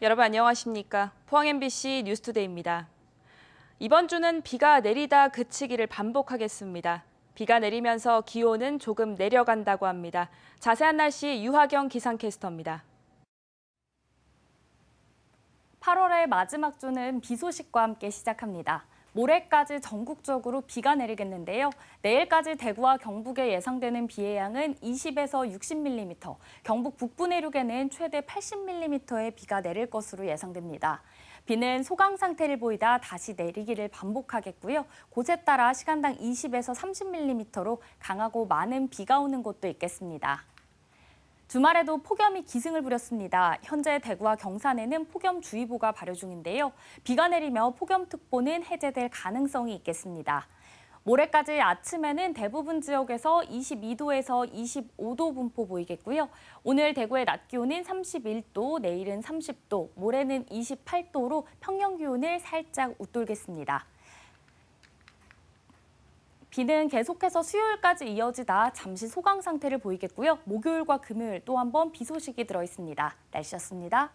여러분 안녕하십니까? 포항 MBC 뉴스투데이입니다. 이번 주는 비가 내리다 그치기를 반복하겠습니다. 비가 내리면서 기온은 조금 내려간다고 합니다. 자세한 날씨 유하경 기상캐스터입니다. 8월의 마지막 주는 비 소식과 함께 시작합니다. 모레까지 전국적으로 비가 내리겠는데요. 내일까지 대구와 경북에 예상되는 비의 양은 20에서 60mm, 경북 북부 내륙에는 최대 80mm의 비가 내릴 것으로 예상됩니다. 비는 소강 상태를 보이다 다시 내리기를 반복하겠고요. 곳에 따라 시간당 20에서 30mm로 강하고 많은 비가 오는 곳도 있겠습니다. 주말에도 폭염이 기승을 부렸습니다. 현재 대구와 경산에는 폭염주의보가 발효 중인데요. 비가 내리며 폭염특보는 해제될 가능성이 있겠습니다. 모레까지 아침에는 대부분 지역에서 22도에서 25도 분포 보이겠고요. 오늘 대구의 낮 기온은 31도, 내일은 30도, 모레는 28도로 평년 기온을 살짝 웃돌겠습니다. 비는 계속해서 수요일까지 이어지다 잠시 소강 상태를 보이겠고요. 목요일과 금요일 또 한 번 비 소식이 들어있습니다. 날씨였습니다.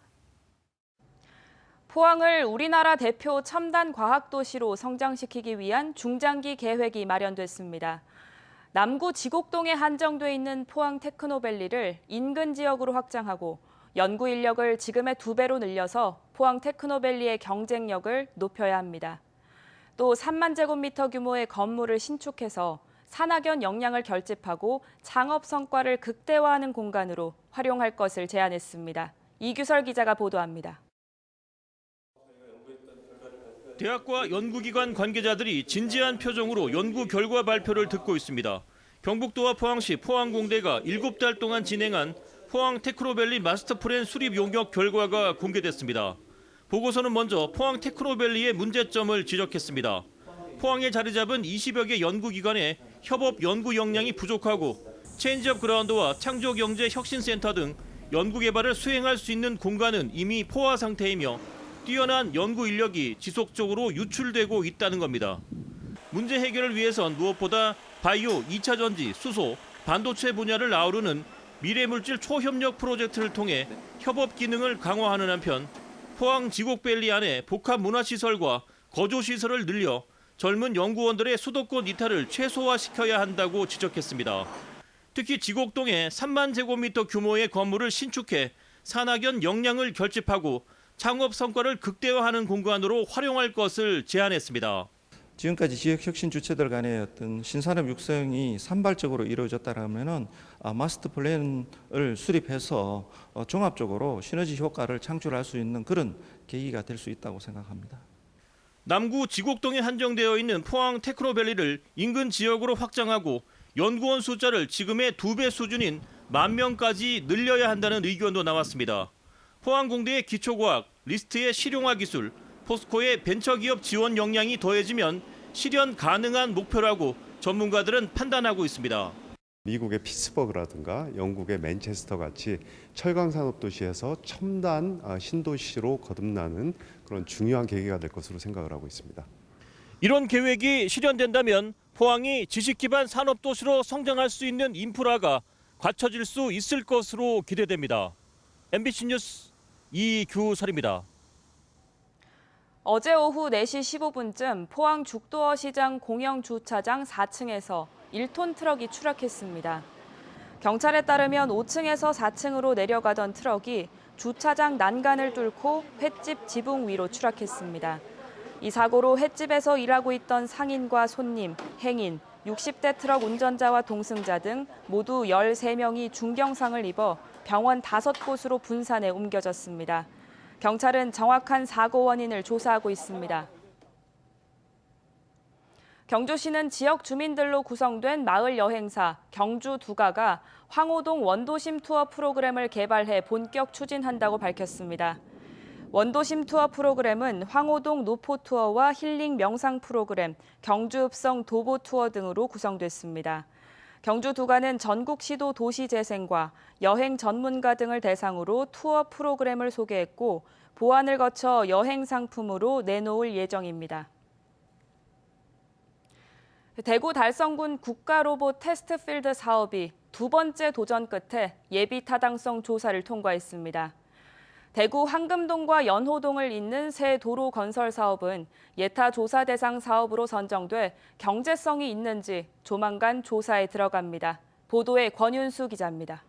포항을 우리나라 대표 첨단 과학도시로 성장시키기 위한 중장기 계획이 마련됐습니다. 남구 지곡동에 한정돼 있는 포항 테크노밸리를 인근 지역으로 확장하고 연구 인력을 지금의 2배로 늘려서 포항 테크노밸리의 경쟁력을 높여야 합니다. 또 3만 제곱미터 규모의 건물을 신축해서 산학연 역량을 결집하고 창업 성과를 극대화하는 공간으로 활용할 것을 제안했습니다. 이규설 기자가 보도합니다. 대학과 연구기관 관계자들이 진지한 표정으로 연구 결과 발표를 듣고 있습니다. 경북도와 포항시 포항공대가 7달 동안 진행한 포항 테크노밸리 마스터플랜 수립 용역 결과가 공개됐습니다. 보고서는 먼저 포항 테크노밸리의 문제점을 지적했습니다. 포항에 자리 잡은 20여 개 연구기관의 협업 연구 역량이 부족하고 체인지업 그라운드와 창조경제혁신센터 등 연구개발을 수행할 수 있는 공간은 이미 포화 상태이며 뛰어난 연구 인력이 지속적으로 유출되고 있다는 겁니다. 문제 해결을 위해선 무엇보다 바이오, 2차 전지, 수소, 반도체 분야를 아우르는 미래물질 초협력 프로젝트를 통해 협업 기능을 강화하는 한편 포항 지곡밸리 안에 복합 문화시설과 거주시설을 늘려 젊은 연구원들의 수도권 이탈을 최소화시켜야 한다고 지적했습니다. 특히 지곡동에 3만 제곱미터 규모의 건물을 신축해 산학연 역량을 결집하고 창업 성과를 극대화하는 공간으로 활용할 것을 제안했습니다. 지금까지 지역 혁신 주체들 간의 어떤 신산업 육성이 산발적으로 이루어졌다면은 마스터 플랜을 수립해서 종합적으로 시너지 효과를 창출할 수 있는 그런 계기가 될 수 있다고 생각합니다. 남구 지곡동에 한정되어 있는 포항 테크노밸리를 인근 지역으로 확장하고 연구원 숫자를 지금의 2배 수준인 10,000명까지 늘려야 한다는 의견도 나왔습니다. 포항공대의 기초과학, 리스트의 실용화 기술, 포스코의 벤처기업 지원 역량이 더해지면 실현 가능한 목표라고 전문가들은 판단하고 있습니다. 미국의 피츠버그라든가 영국의 맨체스터 같이 철강산업 도시에서 첨단 신도시로 거듭나는 그런 중요한 계기가 될 것으로 생각을 하고 있습니다. 이런 계획이 실현된다면 포항이 지식기반 산업도시로 성장할 수 있는 인프라가 갖춰질 수 있을 것으로 기대됩니다. MBC 뉴스 이규설입니다. 어제 오후 4시 15분쯤 포항 죽도어 시장 공영 주차장 4층에서 1톤 트럭이 추락했습니다. 경찰에 따르면 5층에서 4층으로 내려가던 트럭이 주차장 난간을 뚫고 횟집 지붕 위로 추락했습니다. 이 사고로 횟집에서 일하고 있던 상인과 손님, 행인, 60대 트럭 운전자와 동승자 등 모두 13명이 중경상을 입어 병원 5곳으로 분산해 옮겨졌습니다. 경찰은 정확한 사고 원인을 조사하고 있습니다. 경주시는 지역 주민들로 구성된 마을 여행사 경주 두가가 황호동 원도심 투어 프로그램을 개발해 본격 추진한다고 밝혔습니다. 원도심 투어 프로그램은 황호동 노포 투어와 힐링 명상 프로그램, 경주 읍성 도보 투어 등으로 구성됐습니다. 경주 두가는 전국 시도 도시 재생과 여행 전문가 등을 대상으로 투어 프로그램을 소개했고 보완을 거쳐 여행 상품으로 내놓을 예정입니다. 대구 달성군 국가로봇 테스트필드 사업이 2번째 도전 끝에 예비 타당성 조사를 통과했습니다. 대구 황금동과 연호동을 잇는 새 도로 건설 사업은 예타 조사 대상 사업으로 선정돼 경제성이 있는지 조만간 조사에 들어갑니다. 보도에 권윤수 기자입니다.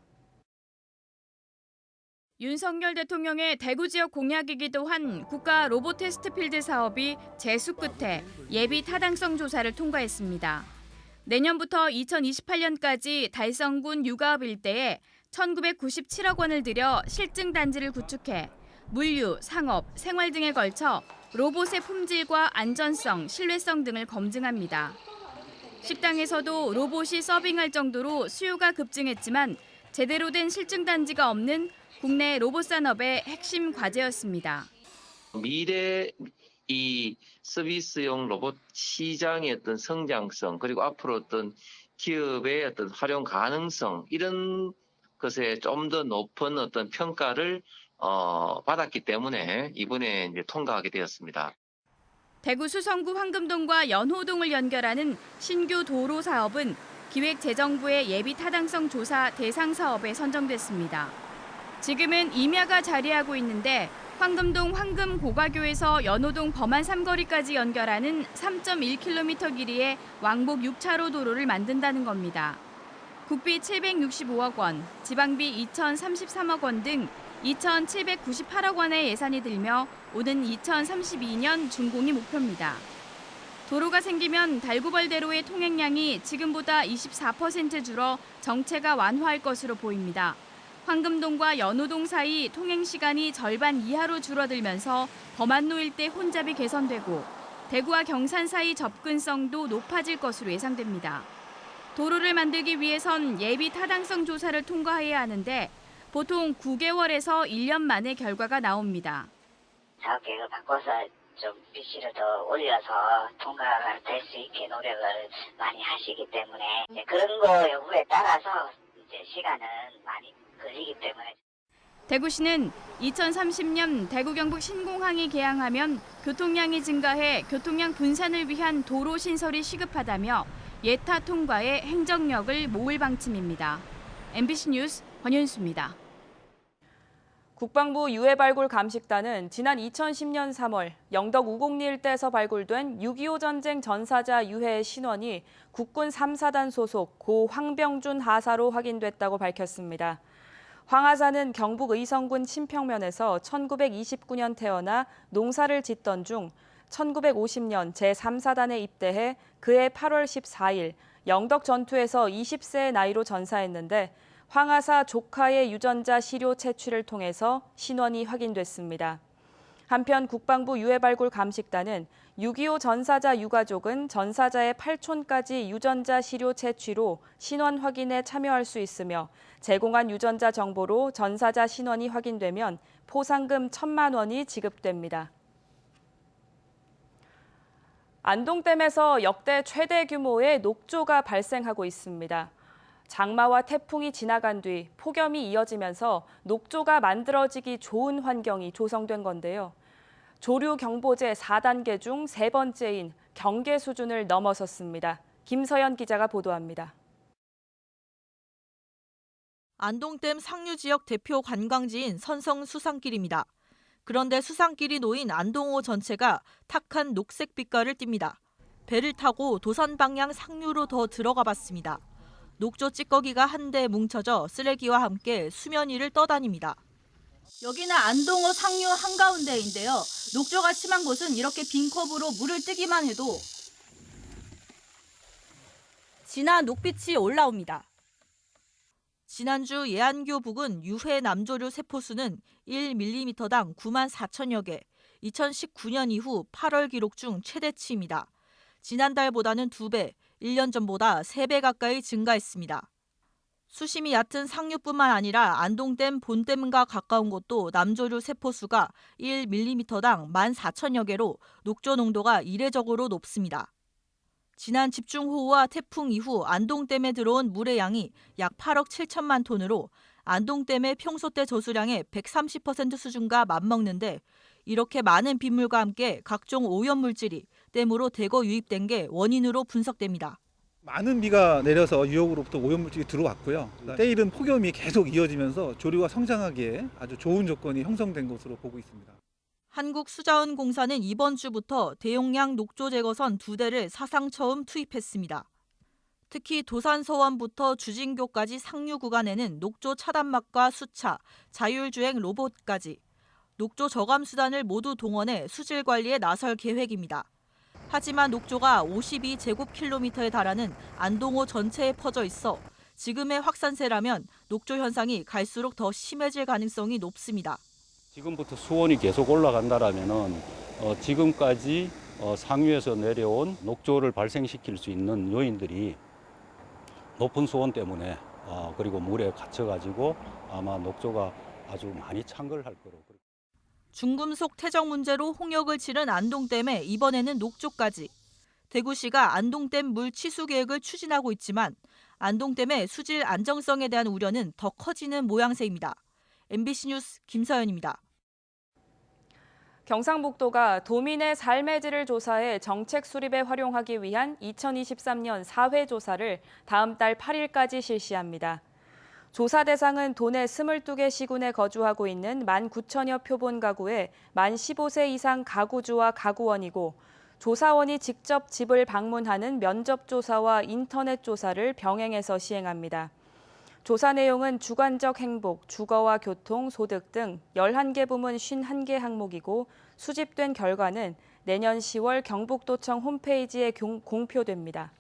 윤석열 대통령의 대구 지역 공약이기도 한 국가 로봇 테스트 필드 사업이 재수 끝에 예비 타당성 조사를 통과했습니다. 내년부터 2028년까지 달성군 유가읍 일대에 1,997억 원을 들여 실증 단지를 구축해 물류, 상업, 생활 등에 걸쳐 로봇의 품질과 안전성, 신뢰성 등을 검증합니다. 식당에서도 로봇이 서빙할 정도로 수요가 급증했지만 제대로 된 실증 단지가 없는 국내 로봇 산업의 핵심 과제였습니다. 미래 이 서비스용 로봇 시장의 어떤 성장성 그리고 앞으로 어떤 기업의 어떤 활용 가능성 이런 것에 좀 더 높은 어떤 평가를 받았기 때문에 이번에 이제 통과하게 되었습니다. 대구 수성구 황금동과 연호동을 연결하는 신규 도로 사업은 기획재정부의 예비 타당성 조사 대상 사업에 선정됐습니다. 지금은 임야가 자리하고 있는데 황금동 황금고가교에서 연호동 범안 삼거리까지 연결하는 3.1km 길이의 왕복 6차로 도로를 만든다는 겁니다. 국비 765억 원, 지방비 2,033억 원 등 2,798억 원의 예산이 들며 오는 2032년 준공이 목표입니다. 도로가 생기면 달구벌대로의 통행량이 지금보다 24% 줄어 정체가 완화할 것으로 보입니다. 황금동과 연호동 사이 통행 시간이 절반 이하로 줄어들면서 범안로 일대 혼잡이 개선되고 대구와 경산 사이 접근성도 높아질 것으로 예상됩니다. 도로를 만들기 위해선 예비 타당성 조사를 통과해야 하는데 보통 9개월에서 1년 만에 결과가 나옵니다. 사업 계획을 바꿔서 좀 비시를 더 올려서 통과가 될 수 있게 노력을 많이 하시기 때문에 이제 그런 거 여부에 따라서 이제 시간은 많이 걸리기 때문에. 대구시는 2030년 대구 경북 신공항이 개항하면 교통량이 증가해 교통량 분산을 위한 도로 신설이 시급하다며 예타 통과에 행정력을 모을 방침입니다. MBC 뉴스 권윤수입니다. 국방부 유해발굴 감식단은 지난 2010년 3월 영덕 우곡리 일대에서 발굴된 6.25 전쟁 전사자 유해의 신원이 국군 3사단 소속 고 황병준 하사로 확인됐다고 밝혔습니다. 황 하사는 경북 의성군 친평면에서 1929년 태어나 농사를 짓던 중 1950년 제3사단에 입대해 그해 8월 14일 영덕 전투에서 20세의 나이로 전사했는데 황 하사 조카의 유전자 시료 채취를 통해서 신원이 확인됐습니다. 한편 국방부 유해발굴 감식단은 6.25 전사자 유가족은 전사자의 팔촌까지 유전자 시료 채취로 신원 확인에 참여할 수 있으며 제공한 유전자 정보로 전사자 신원이 확인되면 포상금 1,000만 원이 지급됩니다. 안동댐에서 역대 최대 규모의 녹조가 발생하고 있습니다. 장마와 태풍이 지나간 뒤 폭염이 이어지면서 녹조가 만들어지기 좋은 환경이 조성된 건데요. 조류 경보제 4단계 중 3번째인 경계 수준을 넘어섰습니다. 김서연 기자가 보도합니다. 안동댐 상류 지역 대표 관광지인 선성 수산길입니다. 그런데 수산길이 놓인 안동호 전체가 탁한 녹색 빛깔을 띱니다. 배를 타고 도산 방향 상류로 더 들어가 봤습니다. 녹조 찌꺼기가 한데 뭉쳐져 쓰레기와 함께 수면 위를 떠다닙니다. 여기는 안동호 상류 한가운데인데요. 녹조가 심한 곳은 이렇게 빈컵으로 물을 뜨기만 해도 진한 녹빛이 올라옵니다. 지난주 예안교 부근 유해 남조류 세포수는 1mm당 9만 4천여 개, 2019년 이후 8월 기록 중 최대치입니다. 지난달보다는 2배, 1년 전보다 3배 가까이 증가했습니다. 수심이 얕은 상류뿐만 아니라 안동댐 본댐과 가까운 곳도 남조류 세포수가 1mm당 14,000여 개로 녹조 농도가 이례적으로 높습니다. 지난 집중호우와 태풍 이후 안동댐에 들어온 물의 양이 약 8억 7천만 톤으로 안동댐의 평소 때 저수량의 130% 수준과 맞먹는데 이렇게 많은 빗물과 함께 각종 오염물질이 댐으로 대거 유입된 게 원인으로 분석됩니다. 많은 비가 내려서 유역으로부터 오염물질이 들어왔고요. 때이른 폭염이 계속 이어지면서 조류가 성장하기에 아주 좋은 조건이 형성된 것으로 보고 있습니다. 한국수자원공사는 이번 주부터 대용량 녹조 제거선 2대를 사상 처음 투입했습니다. 특히 도산서원부터 주진교까지 상류 구간에는 녹조 차단막과 수차, 자율주행 로봇까지 녹조 저감 수단을 모두 동원해 수질 관리에 나설 계획입니다. 하지만 녹조가 52제곱킬로미터에 달하는 안동호 전체에 퍼져 있어 지금의 확산세라면 녹조 현상이 갈수록 더 심해질 가능성이 높습니다. 지금부터 수온이 계속 올라간다라면은 지금까지 상류에서 내려온 녹조를 발생시킬 수 있는 요인들이 높은 수온 때문에 그리고 물에 갇혀가지고 아마 녹조가 아주 많이 창궐할 거로. 중금속 퇴적 문제로 홍역을 치른 안동댐에 이번에는 녹조까지. 대구시가 안동댐 물 치수 계획을 추진하고 있지만 안동댐의 수질 안정성에 대한 우려는 더 커지는 모양새입니다. MBC 뉴스 김서연입니다. 경상북도가 도민의 삶의 질을 조사해 정책 수립에 활용하기 위한 2023년 4회 조사를 다음 달 8일까지 실시합니다. 조사 대상은 도내 22개 시군에 거주하고 있는 19,000여 표본 가구의 만 15세 이상 가구주와 가구원이고 조사원이 직접 집을 방문하는 면접 조사와 인터넷 조사를 병행해서 시행합니다. 조사 내용은 주관적 행복, 주거와 교통, 소득 등 11개 부문 51개 항목이고 수집된 결과는 내년 10월 경북도청 홈페이지에 공표됩니다.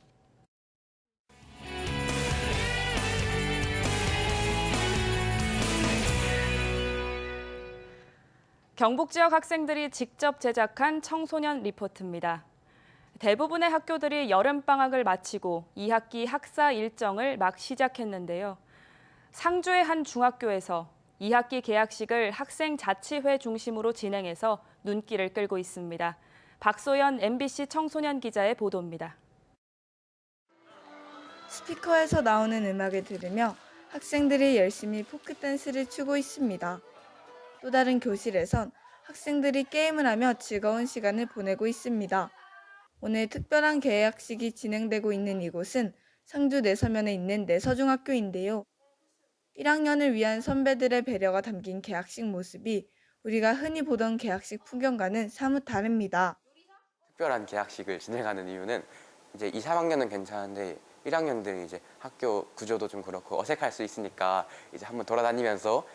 경북 지역 학생들이 직접 제작한 청소년 리포트입니다. 대부분의 학교들이 여름방학을 마치고 2학기 학사 일정을 막 시작했는데요. 상주의 한 중학교에서 2학기 개학식을 학생자치회 중심으로 진행해서 눈길을 끌고 있습니다. 박소연 MBC 청소년 기자의 보도입니다. 스피커에서 나오는 음악을 들으며 학생들이 열심히 포크댄스를 추고 있습니다. 또 다른 교실에선 학생들이 게임을 하며 즐거운 시간을 보내고 있습니다. 오늘 특별한 개학식이 진행되고 있는 이곳은 상주 내서면에 있는 내서중학교인데요. 1학년을 위한 선배들의 배려가 담긴 개학식 모습이 우리가 흔히 보던 개학식 풍경과는 사뭇 다릅니다. 특별한 개학식을 진행하는 이유는 이제 2, 3학년은 괜찮은데 1학년들이 이제 학교 구조도 좀 그렇고 어색할 수 있으니까 이제 한번 돌아다니면서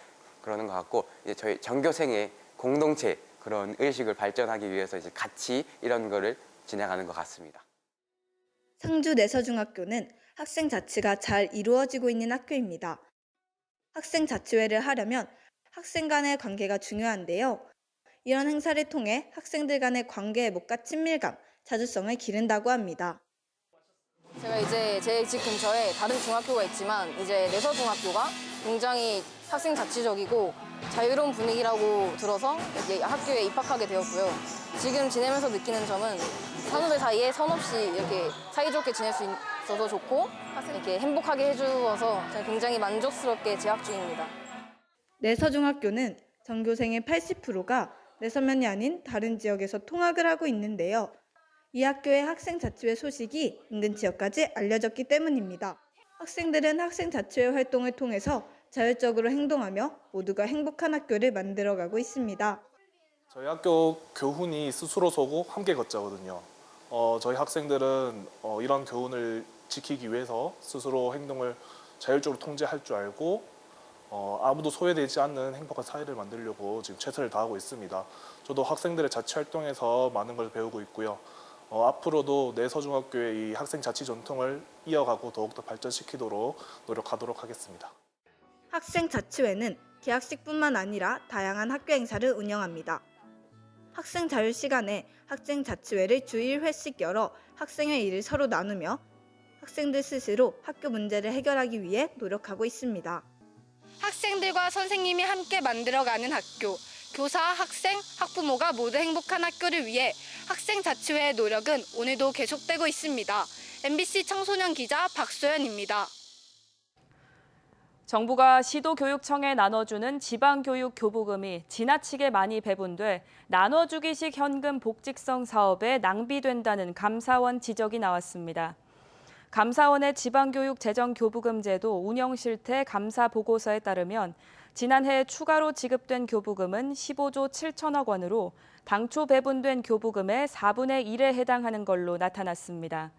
그러는 것 같고 이제 저희 전교생의 공동체 그런 의식을 발전하기 위해서 이제 같이 이런 거를 진행하는 것 같습니다. 상주 내서중학교는 학생 자치가 잘 이루어지고 있는 학교입니다. 학생 자치회를 하려면 학생 간의 관계가 중요한데요. 이런 행사를 통해 학생들 간의 관계 회복과 친밀감, 자주성을 기른다고 합니다. 제가 이제 제 집 근처에 다른 중학교가 있지만 이제 내서중학교가 굉장히 학생 자치적이고 자유로운 분위기라고 들어서 이제 학교에 입학하게 되었고요. 지금 지내면서 느끼는 점은 선후배 사이에 선 없이 이렇게 사이좋게 지낼 수 있어서 좋고 이렇게 행복하게 해주어서 저는 굉장히 만족스럽게 재학 중입니다. 내서중학교는 전교생의 80%가 내서면이 아닌 다른 지역에서 통학을 하고 있는데요. 이 학교의 학생자치회 소식이 인근 지역까지 알려졌기 때문입니다. 학생들은 학생자치회 활동을 통해서 자율적으로 행동하며 모두가 행복한 학교를 만들어가고 있습니다. 저희 학교 교훈이 스스로 서고 함께 걷자거든요. 저희 학생들은 이런 교훈을 지키기 위해서 스스로 행동을 자율적으로 통제할 줄 알고 아무도 소외되지 않는 행복한 사회를 만들려고 지금 최선을 다하고 있습니다. 저도 학생들의 자치활동에서 많은 걸 배우고 있고요. 앞으로도 내서중학교의 이 학생자치 전통을 이어가고 더욱더 발전시키도록 노력하도록 하겠습니다. 학생자치회는 개학식뿐만 아니라 다양한 학교 행사를 운영합니다. 학생 자율 시간에 학생자치회를 주 1회씩 열어 학생의 일을 서로 나누며 학생들 스스로 학교 문제를 해결하기 위해 노력하고 있습니다. 학생들과 선생님이 함께 만들어가는 학교, 교사, 학생, 학부모가 모두 행복한 학교를 위해 학생자치회의 노력은 오늘도 계속되고 있습니다. MBC 청소년 기자 박소연입니다. 정부가 시도교육청에 나눠주는 지방교육 교부금이 지나치게 많이 배분돼 나눠주기식 현금 복직성 사업에 낭비된다는 감사원 지적이 나왔습니다. 감사원의 지방교육재정교부금제도 운영실태 감사보고서에 따르면 지난해 추가로 지급된 교부금은 15조 7천억 원으로 당초 배분된 교부금의 4분의 1에 해당하는 걸로 나타났습니다.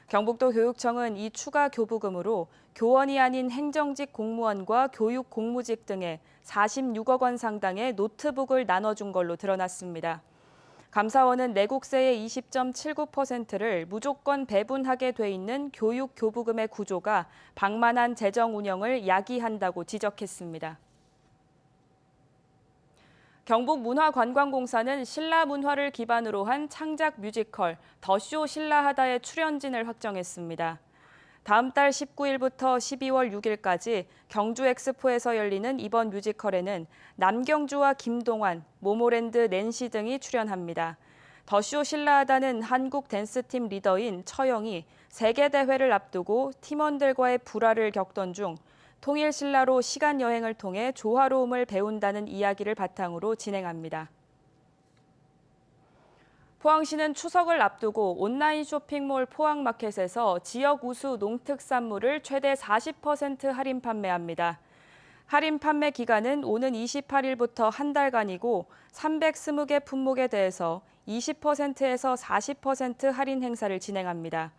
경북도 교육청은 이 추가 교부금으로 교원이 아닌 행정직 공무원과 교육 공무직 등에 46억 원 상당의 노트북을 나눠준 걸로 드러났습니다. 감사원은 내국세의 20.79%를 무조건 배분하게 돼 있는 교육 교부금의 구조가 방만한 재정 운영을 야기한다고 지적했습니다. 경북문화관광공사는 신라 문화를 기반으로 한 창작 뮤지컬 더쇼 신라하다의 출연진을 확정했습니다. 다음 달 19일부터 12월 6일까지 경주 엑스포에서 열리는 이번 뮤지컬에는 남경주와 김동완, 모모랜드 낸시 등이 출연합니다. 더쇼 신라하다는 한국 댄스팀 리더인 처영이 세계대회를 앞두고 팀원들과의 불화를 겪던 중 통일 신라로 시간 여행을 통해 조화로움을 배운다는 이야기를 바탕으로 진행합니다. 포항시는 추석을 앞두고 온라인 쇼핑몰 포항마켓에서 지역 우수 농특산물을 최대 40% 할인 판매합니다. 할인 판매 기간은 오는 28일부터 한 달간이고 320개 품목에 대해서 20%에서 40% 할인 행사를 진행합니다.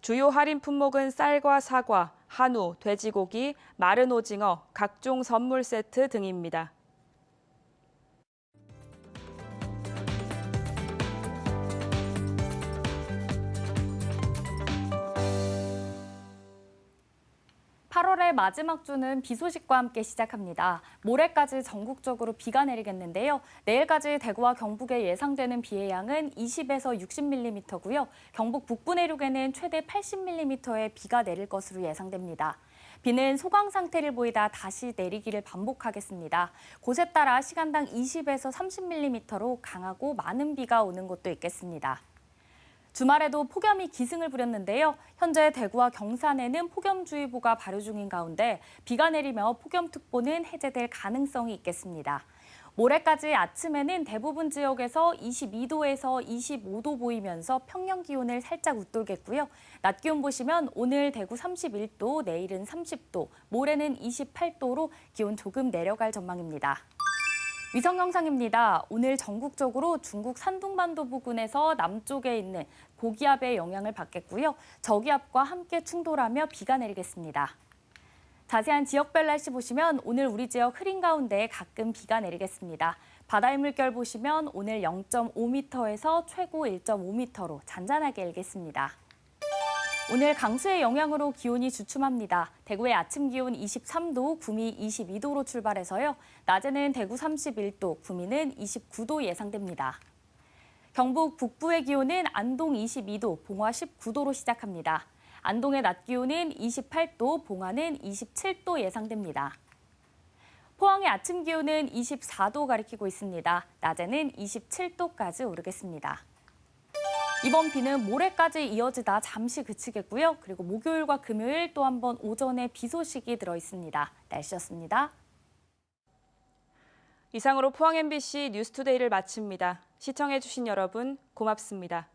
주요 할인 품목은 쌀과 사과, 한우, 돼지고기, 마른 오징어, 각종 선물 세트 등입니다. (8월의) 마지막 주는 비 소식과 함께 시작합니다. 모레까지 전국적으로 비가 내리겠는데요. 내일까지 대구와 경북에 예상되는 비의 양은 20에서 60mm고요. 경북 북부 내륙에는 최대 80mm의 비가 내릴 것으로 예상됩니다. 비는 소강 상태를 보이다 다시 내리기를 반복하겠습니다. 곳에 따라 시간당 20에서 30mm로 강하고 많은 비가 오는 곳도 있겠습니다. 주말에도 폭염이 기승을 부렸는데요. 현재 대구와 경산에는 폭염주의보가 발효 중인 가운데 비가 내리며 폭염특보는 해제될 가능성이 있겠습니다. 모레까지 아침에는 대부분 지역에서 22도에서 25도 보이면서 평년 기온을 살짝 웃돌겠고요. 낮 기온 보시면 오늘 대구 31도, 내일은 30도, 모레는 28도로 기온 조금 내려갈 전망입니다. 위성 영상입니다. 오늘 전국적으로 중국 산둥반도 부근에서 남쪽에 있는 고기압의 영향을 받겠고요. 저기압과 함께 충돌하며 비가 내리겠습니다. 자세한 지역별 날씨 보시면 오늘 우리 지역 흐린 가운데 가끔 비가 내리겠습니다. 바다의 물결 보시면 오늘 0.5m에서 최고 1.5m로 잔잔하게 일겠습니다. 오늘 강수의 영향으로 기온이 주춤합니다. 대구의 아침 기온 23도, 구미 22도로 출발해서요. 낮에는 대구 31도, 구미는 29도 예상됩니다. 경북 북부의 기온은 안동 22도, 봉화 19도로 시작합니다. 안동의 낮 기온은 28도, 봉화는 27도 예상됩니다. 포항의 아침 기온은 24도 가리키고 있습니다. 낮에는 27도까지 오르겠습니다. 이번 비는 모레까지 이어지다 잠시 그치겠고요. 그리고 목요일과 금요일 또 한 번 오전에 비 소식이 들어 있습니다. 날씨였습니다. 이상으로 포항 MBC 뉴스투데이를 마칩니다. 시청해주신 여러분 고맙습니다.